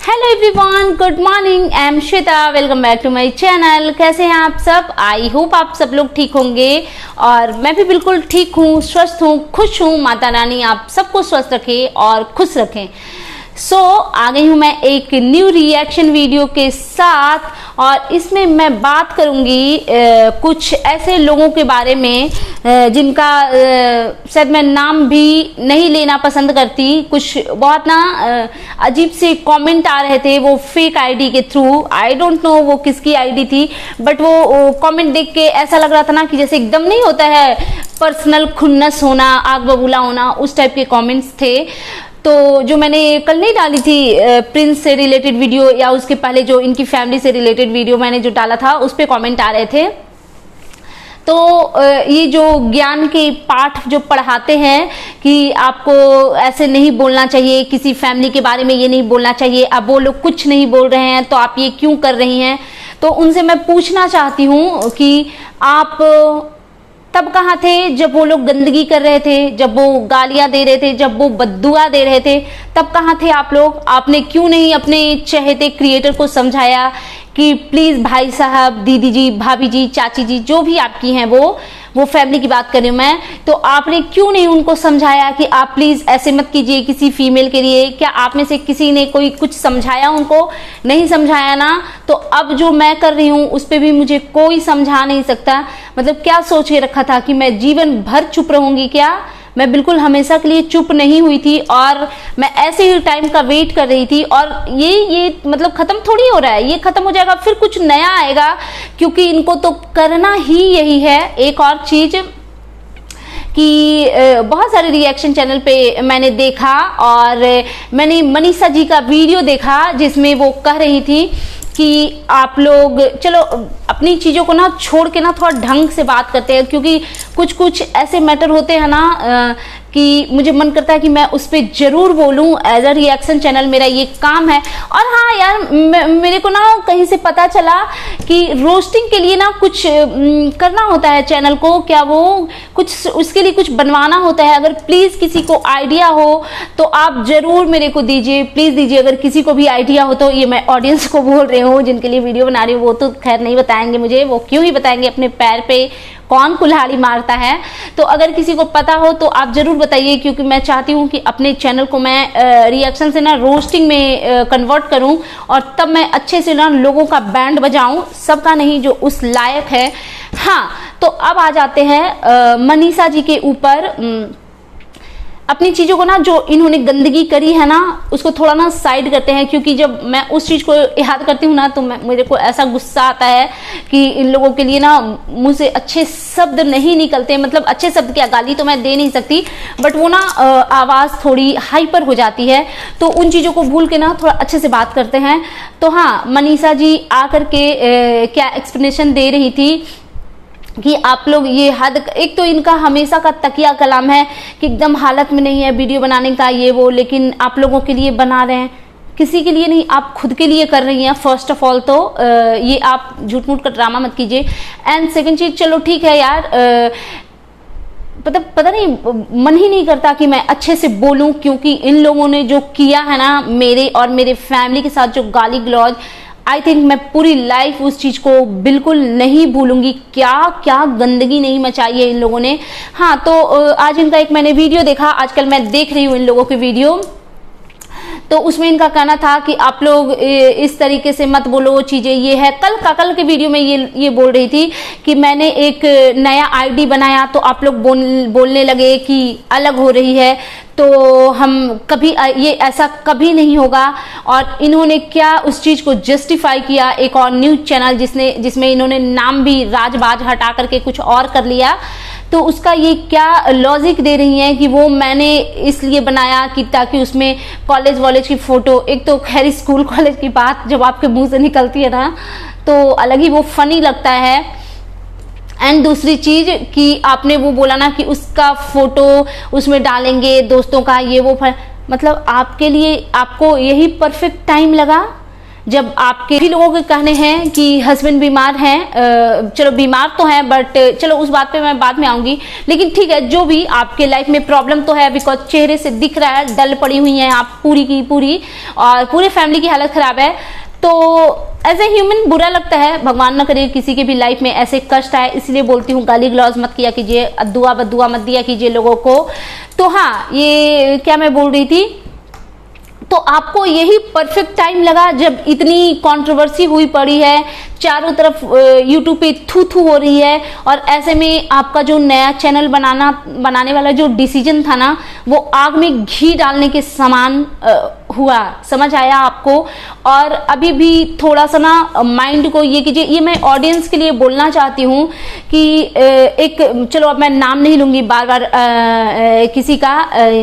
Hello everyone, good morning. I am Shweta, welcome back to my channel. कैसे हैं आप सब? आई होप आप सब लोग ठीक होंगे और मैं भी बिल्कुल ठीक हूँ, स्वस्थ हूँ, खुश हूँ। माता रानी आप सबको स्वस्थ रखे और खुश रखें। आ गई हूँ मैं एक न्यू रिएक्शन वीडियो के साथ और इसमें मैं बात करूंगी कुछ ऐसे लोगों के बारे में जिनका शायद मैं नाम भी नहीं लेना पसंद करती। कुछ बहुत ना अजीब से कमेंट आ रहे थे वो फेक आईडी के थ्रू। आई डोंट नो वो किसकी आईडी थी, बट वो कमेंट देख के ऐसा लग रहा था ना कि जैसे एकदम नहीं होता है पर्सनल खुन्नस होना, आग बबूला होना, उस टाइप के कमेंट्स थे। तो जो मैंने कल नहीं डाली थी प्रिंस से रिलेटेड वीडियो या उसके पहले जो इनकी फैमिली से रिलेटेड वीडियो मैंने जो डाला था उस पे कमेंट आ रहे थे। तो ये जो ज्ञान के पाठ जो पढ़ाते हैं कि आपको ऐसे नहीं बोलना चाहिए, किसी फैमिली के बारे में ये नहीं बोलना चाहिए, अब वो लोग कुछ नहीं बोल रहे हैं तो आप ये क्यों कर रही हैं। तो उनसे मैं पूछना चाहती हूँ कि आप तब कहाँ थे जब वो लोग गंदगी कर रहे थे, जब वो गालियां दे रहे थे, जब वो बद्दुआ दे रहे थे, तब कहाँ थे आप लोग? आपने क्यों नहीं अपने चहेते क्रिएटर को समझाया कि प्लीज भाई साहब, दीदी जी, भाभी जी, चाची जी, जो भी आपकी हैं वो फैमिली की बात कर रही हूं मैं, तो आपने क्यों नहीं उनको समझाया कि आप प्लीज ऐसे मत कीजिए किसी फीमेल के लिए? क्या आप में से किसी ने कोई कुछ समझाया उनको? नहीं समझाया ना, तो अब जो मैं कर रही हूं उस पे भी मुझे कोई समझा नहीं सकता। मतलब क्या सोच के रखा था कि मैं जीवन भर चुप रहूंगी क्या? मैं बिल्कुल हमेशा के लिए चुप नहीं हुई थी और मैं ऐसे ही टाइम का वेट कर रही थी। और ये मतलब खत्म थोड़ी हो रहा है, ये खत्म हो जाएगा फिर कुछ नया आएगा, क्योंकि इनको तो करना ही यही है। एक और चीज कि बहुत सारे रिएक्शन चैनल पे मैंने देखा और मैंने मनीषा जी का वीडियो देखा जिसमें वो कह रही थी कि आप लोग चलो अपनी चीजों को ना छोड़ के ना थोड़ा ढंग से बात करते हैं, क्योंकि कुछ कुछ ऐसे मैटर होते हैं ना कि मुझे मन करता है कि मैं उस पर जरूर बोलूं। एज अ रिएक्शन चैनल मेरा ये काम है। और हाँ यार, मेरे को ना कहीं से पता चला कि रोस्टिंग के लिए ना कुछ करना होता है चैनल को, क्या वो कुछ उसके लिए कुछ बनवाना होता है। अगर प्लीज किसी को आइडिया हो तो आप जरूर मेरे को दीजिए, प्लीज दीजिए। अगर किसी को भी आइडिया हो तो, ये मैं ऑडियंस को बोल रही हूँ जिनके लिए वीडियो बना रही हूँ, वो तो खैर नहीं बताएंगे मुझे, वो क्यों ही बताएंगे, अपने पैर पे कौन कुल्हाड़ी मारता है। तो अगर किसी को पता हो तो आप जरूर बताइए, क्योंकि मैं चाहती हूँ कि अपने चैनल को मैं रिएक्शन से ना रोस्टिंग में कन्वर्ट करूँ और तब मैं अच्छे से ना लोगों का बैंड बजाऊं, सबका नहीं, जो उस लायक है। हाँ, तो अब आ जाते हैं मनीषा जी के ऊपर। अपनी चीजों को ना जो इन्होंने गंदगी करी है ना उसको थोड़ा ना साइड करते हैं, क्योंकि जब मैं उस चीज को याद करती हूँ ना तो मेरे को ऐसा गुस्सा आता है कि इन लोगों के लिए ना मुंह से अच्छे शब्द नहीं निकलते। मतलब अच्छे शब्द क्या, गाली तो मैं दे नहीं सकती, बट वो ना आवाज थोड़ी हाइपर हो जाती है। तो उन चीजों को भूल के ना थोड़ा अच्छे से बात करते हैं। तो हाँ, मनीषा जी आकर के क्या एक्सप्लेनेशन दे रही थी कि आप लोग ये हद, एक तो इनका हमेशा का तकिया कलाम है कि एकदम हालत में नहीं है वीडियो बनाने का ये वो, लेकिन आप लोगों के लिए बना रहे हैं, किसी के लिए नहीं, आप खुद के लिए कर रही हैं। फर्स्ट ऑफ ऑल तो ये आप झूठ मूठ का ड्रामा मत कीजिए। एंड सेकंड चीज, चलो ठीक है यार, पता नहीं, मन ही नहीं करता कि मैं अच्छे से बोलूं, क्योंकि इन लोगों ने जो किया है ना मेरे और मेरे फैमिली के साथ, जो गाली गलौज, आई थिंक मैं पूरी लाइफ उस चीज को बिल्कुल नहीं भूलूंगी। क्या क्या गंदगी नहीं मचाई है इन लोगों ने। हाँ, तो आज इनका एक मैंने वीडियो देखा, आजकल मैं देख रही हूँ इन लोगों के वीडियो, तो उसमें इनका कहना था कि आप लोग इस तरीके से मत बोलो, चीजें ये है। कल के वीडियो में ये बोल रही थी कि मैंने एक नया आईडी बनाया तो आप लोग बोलने लगे कि अलग हो रही है, तो हम कभी ये ऐसा कभी नहीं होगा। और इन्होंने क्या उस चीज को जस्टिफाई किया, एक और न्यूज चैनल जिसमें इन्होंने नाम भी राजबाज हटा करके कुछ और कर लिया, तो उसका ये क्या लॉजिक दे रही हैं कि वो मैंने इसलिए बनाया कि ताकि उसमें कॉलेज वॉलेज की फोटो, एक तो खैर स्कूल कॉलेज की बात जब आपके मुंह से निकलती है ना तो अलग ही वो फनी लगता है। एंड दूसरी चीज कि आपने वो बोला ना कि उसका फोटो उसमें डालेंगे दोस्तों का, ये वो मतलब आपके लिए, आपको यही परफेक्ट टाइम लगा जब आपके भी लोगों के कहने हैं कि हस्बैंड बीमार हैं, चलो बीमार तो हैं बट चलो उस बात पे मैं बाद में आऊंगी, लेकिन ठीक है, जो भी आपके लाइफ में प्रॉब्लम तो है, बिकॉज चेहरे से दिख रहा है डल पड़ी हुई हैं आप पूरी की पूरी, और पूरे फैमिली की हालत खराब है। तो एज ए ह्यूमन बुरा लगता है, भगवान ना करे किसी के भी लाइफ में ऐसे कष्ट आए, इसलिए बोलती हूँ गाली गलौज मत किया कीजिए, दुआ बदुआ मत दिया कीजिए लोगों को। तो हाँ, ये क्या मैं बोल रही थी, तो आपको यही परफेक्ट टाइम लगा जब इतनी कंट्रोवर्सी हुई पड़ी है, चारों तरफ यूट्यूब पे थू थू हो रही है, और ऐसे में आपका जो नया चैनल बनाने वाला जो डिसीजन था ना, वो आग में घी डालने के समान हुआ, समझ आया आपको। और अभी भी थोड़ा सा ना माइंड को ये कीजिए, ये मैं ऑडियंस के लिए बोलना चाहती हूँ कि एक, चलो अब मैं नाम नहीं लूंगी बार बार किसी का,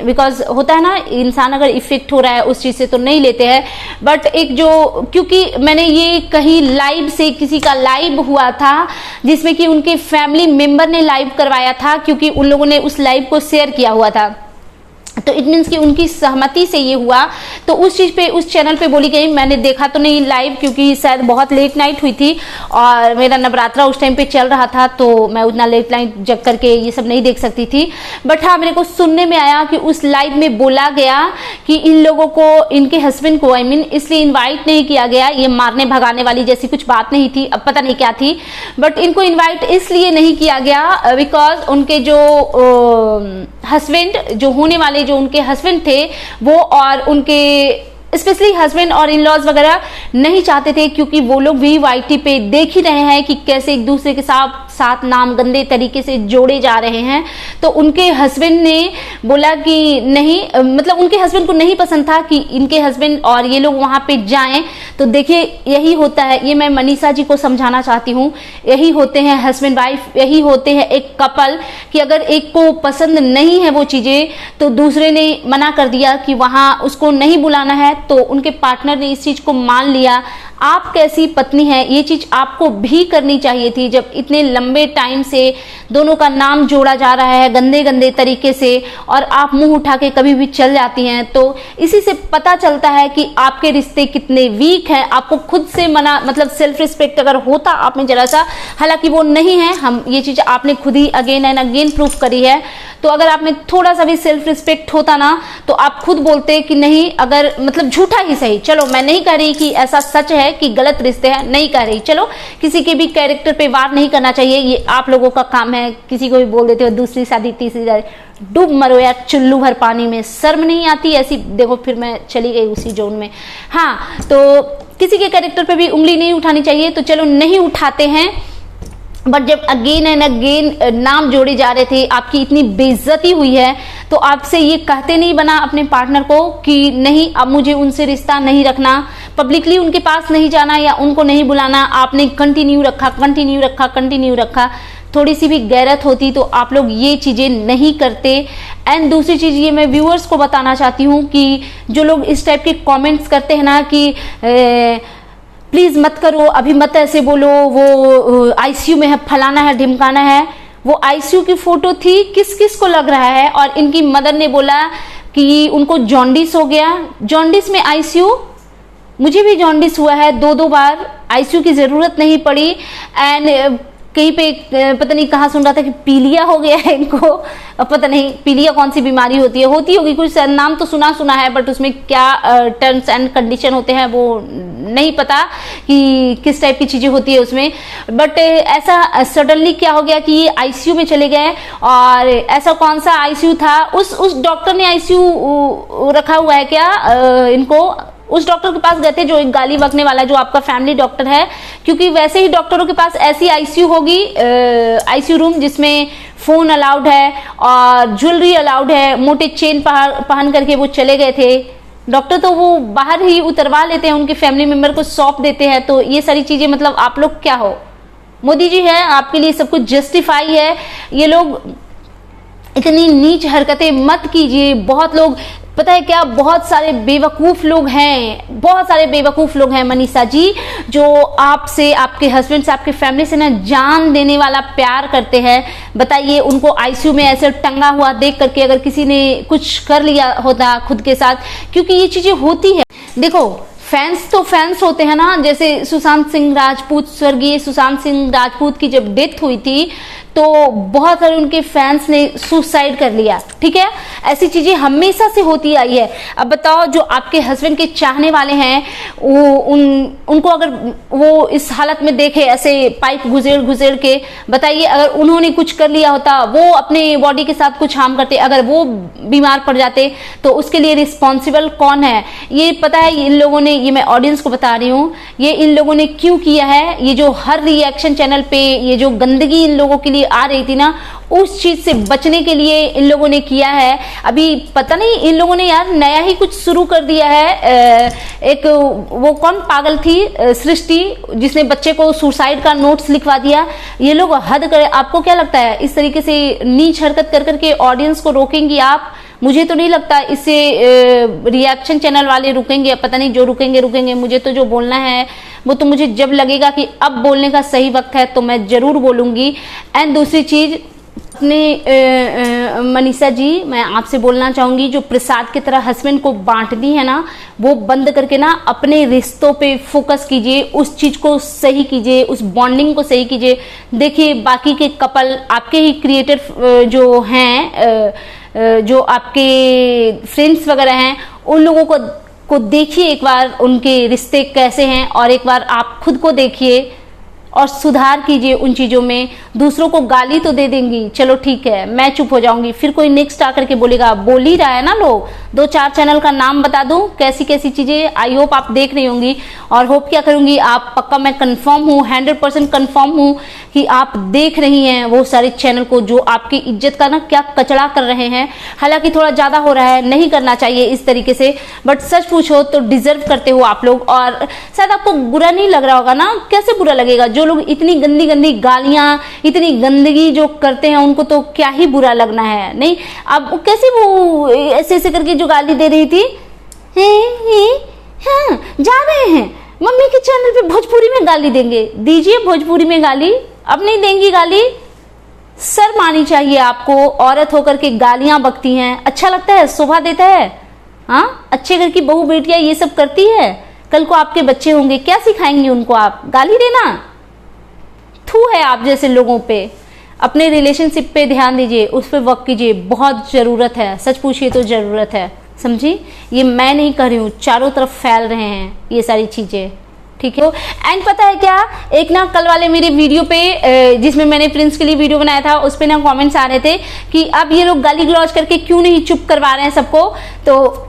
बिकॉज होता है ना इंसान अगर इफेक्ट हो रहा है उस चीज से तो नहीं लेते हैं, बट एक जो, क्योंकि मैंने ये कहीं लाइव से किसी का लाइव हुआ था जिसमें कि उनके फैमिली मेंबर ने लाइव करवाया था, क्योंकि उन लोगों ने उस लाइव को शेयर किया हुआ था, तो इट मीन्स कि उनकी सहमति से ये हुआ। तो उस चीज पे उस चैनल पे बोली गई, मैंने देखा तो नहीं लाइव क्योंकि शायद बहुत लेट नाइट हुई थी और मेरा नवरात्रा उस टाइम पे चल रहा था, तो मैं उतना लेट नाइट जग करके ये सब नहीं देख सकती थी। बट हाँ, मेरे को सुनने में आया कि उस लाइव में बोला गया कि इन लोगों को, इनके हस्बैंड को आई मीन इसलिए इन्वाइट नहीं किया गया, ये मारने भगाने वाली जैसी कुछ बात नहीं थी, अब पता नहीं क्या थी, बट इनको इन्वाइट इसलिए नहीं किया गया बिकॉज उनके जो हस्बैंड, जो होने वाले जो उनके हस्बैंड थे वो, और उनके स्पेशली हस्बैंड और इन लॉज वगैरह नहीं चाहते थे, क्योंकि वो लोग भी वाईटी पे देख ही रहे हैं कि कैसे एक दूसरे के साथ नाम गंदे तरीके से जोड़े जा रहे हैं। तो उनके हस्बैंड ने बोला कि नहीं, मतलब उनके हस्बैंड को नहीं पसंद था कि इनके हस्बैंड और ये लोग वहां पे जाएं। तो देखिए यही होता है, ये मैं मनीषा जी को समझाना चाहती हूँ, यही होते हैं हस्बैंड वाइफ, यही होते हैं एक कपल, कि अगर एक को पसंद नहीं है वो चीजें तो दूसरे ने मना कर दिया कि वहां उसको नहीं बुलाना है, तो उनके पार्टनर ने इस चीज को मान लिया। आप कैसी पत्नी है, ये चीज आपको भी करनी चाहिए थी, जब इतने लंबे टाइम से दोनों का नाम जोड़ा जा रहा है गंदे गंदे तरीके से, और आप मुंह उठा के कभी भी चल जाती हैं। तो इसी से पता चलता है कि आपके रिश्ते कितने वीक हैं। आपको खुद से मना, मतलब सेल्फ रिस्पेक्ट अगर होता आप में जरा सा, हालांकि वो नहीं है, हम ये चीज आपने खुद ही अगेन एंड अगेन प्रूफ करी है। तो अगर आप में थोड़ा सा भी सेल्फ रिस्पेक्ट होता ना, तो आप खुद बोलते कि नहीं, अगर मतलब झूठा ही सही, चलो मैं नहीं कह रही कि ऐसा सच है कि गलत रिश्ते हैं, नहीं कह रही, चलो किसी के भी कैरेक्टर पे वार नहीं करना चाहिए, ये आप लोगों का काम है। किसी को भी बोल देते हो दूसरी शादी तीसरी शादी, डूब मरो यार चुल्लू भर पानी में, शर्म नहीं आती ऐसी। देखो फिर मैं चली गई उसी जोन में। हाँ, तो किसी के कैरेक्टर पे भी उंगली नहीं उठानी चाहिए, तो चलो नहीं उठाते हैं, बट जब अगेन एंड अगेन नाम जोड़े जा रहे थे, आपकी इतनी बेइज्जती हुई है, तो आपसे ये कहते नहीं बना अपने पार्टनर को कि नहीं अब मुझे उनसे रिश्ता नहीं रखना, पब्लिकली उनके पास नहीं जाना या उनको नहीं बुलाना, आपने कंटिन्यू रखा। थोड़ी सी भी गैरत होती तो आप लोग ये चीजें नहीं करते। एंड दूसरी चीज ये मैं व्यूअर्स को बताना चाहती हूँ कि जो लोग इस टाइप के कमेंट्स करते हैं ना कि प्लीज मत करो, अभी मत ऐसे बोलो, वो आईसीयू में है, फलाना है, ढिमकाना है, वो आईसीयू की फोटो थी, किस किस को लग रहा है। और इनकी मदर ने बोला कि उनको जॉन्डिस हो गया, जॉन्डिस में आईसीयू, मुझे भी जॉन्डिस हुआ है 2 बार, आईसीयू की जरूरत नहीं पड़ी। एंड कहीं पे पता नहीं कहाँ सुन रहा था कि पीलिया हो गया है इनको, पता नहीं पीलिया कौन सी बीमारी होती होगी कुछ नाम तो सुना है, बट उसमें क्या टर्म्स एंड कंडीशन होते हैं वो नहीं पता कि किस टाइप की चीजें होती है उसमें। बट ऐसा सडनली क्या हो गया कि ये आईसीयू में चले गए, और ऐसा कौन सा आईसीयू था, उस डॉक्टर ने आईसीयू रखा हुआ है क्या इनको, उस डॉक्टर के पास गए थे जो एक गाली बकने वाला, जो आपका फैमिली डॉक्टर है, क्योंकि वैसे ही डॉक्टरों के पास ऐसी आईसीयू होगी, आईसीयू रूम जिसमें फोन अलाउड है और ज्वेलरी अलाउड है, मोटे चेन पहन करके वो चले गए थे डॉक्टर, तो वो बाहर ही उतरवा लेते हैं, उनके फैमिली मेंबर को सौंप देते हैं। तो ये सारी चीजें, मतलब आप लोग क्या हो, मोदी जी है आपके लिए सब कुछ जस्टिफाई है, ये लोग इतनी नीच हरकतें मत कीजिए। बहुत लोग, पता है क्या, बहुत सारे बेवकूफ लोग हैं मनीषा जी, जो आपसे, आपके हस्बैंड से, आपके फैमिली से ना जान देने वाला प्यार करते हैं। बताइए, उनको आईसीयू में ऐसे टंगा हुआ देख करके अगर किसी ने कुछ कर लिया होता खुद के साथ, क्योंकि ये चीजें होती है। देखो फैंस तो फैंस होते हैं ना, जैसे सुशांत सिंह राजपूत, स्वर्गीय सुशांत सिंह राजपूत की जब डेथ हुई थी तो बहुत सारे उनके फैंस ने सुसाइड कर लिया, ठीक है। ऐसी चीजें हमेशा से होती आई है। अब बताओ, जो आपके हस्बैंड के चाहने वाले हैं उनको अगर वो इस हालत में देखे, ऐसे पाइप गुजेड़ के, बताइए अगर उन्होंने कुछ कर लिया होता, वो अपने बॉडी के साथ कुछ हार्म करते, अगर वो बीमार पड़ जाते तो उसके लिए रिस्पॉन्सिबल कौन है? ये पता है इन लोगों ने, ये मैं ऑडियंस को बता रही हूँ, ये इन लोगों ने क्यों किया है? ये जो हर रिएक्शन चैनल पे ये जो गंदगी इन लोगों के लिए आ रही थी ना, उस चीज से बचने के लिए इन लोगों ने किया है। अभी पता नहीं इन लोगों ने यार नया ही कुछ शुरू कर दिया है। एक वो कौन पागल थी, सृष्टि, जिसने बच्चे को सुसाइड का नोट्स लिखवा दिया। ये लोग हद करे। आपको क्या लगता है इस तरीके से नीच हरकत कर करके ऑडियंस को रोकेंगी आप? मुझे तो नहीं लगता इससे रिएक्शन चैनल वाले रुकेंगे। पता नहीं, जो रुकेंगे। मुझे तो जो बोलना है वो तो मुझे जब लगेगा कि अब बोलने का सही वक्त है तो मैं जरूर बोलूंगी। एंड दूसरी चीज, अपने मनीषा जी, मैं आपसे बोलना चाहूंगी, जो प्रसाद की तरह हस्बैंड को बांटनी है ना, वो बंद करके ना अपने रिश्तों पे फोकस कीजिए, उस चीज को सही कीजिए, उस बॉन्डिंग को सही कीजिए। देखिए बाकी के कपल, आपके ही क्रिएटर जो हैं, जो आपके फ्रेंड्स वगैरह हैं, उन लोगों को देखिए एक बार, उनके रिश्ते कैसे हैं, और एक बार आप खुद को देखिए और सुधार कीजिए उन चीजों में। दूसरों को गाली तो दे देंगी, चलो ठीक है, मैं चुप हो जाऊंगी, फिर कोई नेक्स्ट आकर के बोलेगा, बोल ही रहा है ना लोग। 2-4 चैनल का नाम बता दूं, कैसी कैसी चीजें। आई होप आप देख रही होंगी, और होप क्या करूंगी, आप पक्का, मैं कंफर्म हूं, 100% कंफर्म हूं कि आप देख रही हैं वो सारे चैनल को जो आपकी इज्जत का ना क्या कचड़ा कर रहे हैं। हालांकि थोड़ा ज्यादा हो रहा है, नहीं करना चाहिए इस तरीके से, बट सच पूछो तो डिजर्व करते हो आप लोग। और शायद आपको बुरा नहीं लग रहा होगा ना, कैसे बुरा लगेगा? जो लोग इतनी गंदी गंदी गालियां, इतनी गंदगी जो करते हैं, उनको तो क्या ही बुरा लगना है। नहीं, अब कैसे वो ऐसे ऐसे करके जो गाली दे रही थी, हाँ, जा रहे हैं मम्मी के चैनल पे भोजपुरी में गाली देंगे, दीजिए भोजपुरी में गाली। अब नहीं देंगी गाली? शर्म आनी चाहिए आपको, औरत होकर के गालियां बकती हैं। अच्छा लगता है? शोभा देता है? हाँ, अच्छे घर की बहू बेटियां ये सब करती है। कल को आपके बच्चे होंगे, क्या सिखाएंगे उनको आप? गाली देना? थू है आप जैसे लोगों पे। अपने रिलेशनशिप पे ध्यान दीजिए, उस पर वर्क कीजिए, बहुत जरूरत है। सच पूछिए तो जरूरत है, समझी? ये मैं नहीं कर रही हूँ, चारों तरफ फैल रहे हैं ये सारी चीजें, ठीक है। एंड पता है क्या, एक ना कल वाले मेरे वीडियो पे, जिसमें मैंने प्रिंस के लिए वीडियो बनाया था, उस पे ना कमेंट्स आ रहे थे कि अब ये लोग गाली गलौज करके क्यों नहीं चुप करवा रहे हैं सबको।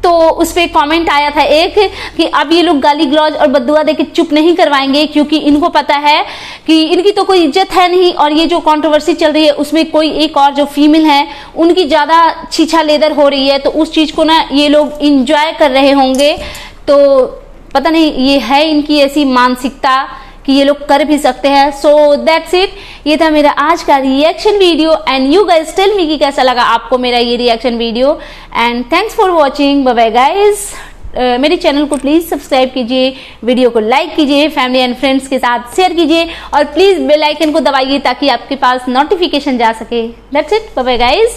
तो उस पे कमेंट आया था एक कि अब ये लोग गाली गलौज और बद्दुआ देके चुप नहीं करवाएंगे, क्योंकि इनको पता है कि इनकी तो कोई इज्जत है नहीं, और ये जो कंट्रोवर्सी चल रही है उसमें कोई एक और जो फीमेल है उनकी ज्यादा छीछा लेदर हो रही है, तो उस चीज को ना ये लोग इंजॉय कर रहे होंगे। तो पता नहीं ये है इनकी ऐसी मानसिकता कि ये लोग कर भी सकते हैं। सो दैट्स इट, ये था मेरा आज का reaction video. And you guys tell me कि कैसा लगा आपको मेरा ये reaction video. And thanks for watching, bye bye guys. मेरे चैनल को प्लीज सब्सक्राइब कीजिए, वीडियो को लाइक कीजिए, फैमिली एंड फ्रेंड्स के साथ शेयर कीजिए, और प्लीज बेल आइकन को दबाइए ताकि आपके पास नोटिफिकेशन जा सके। That's it, bye bye guys.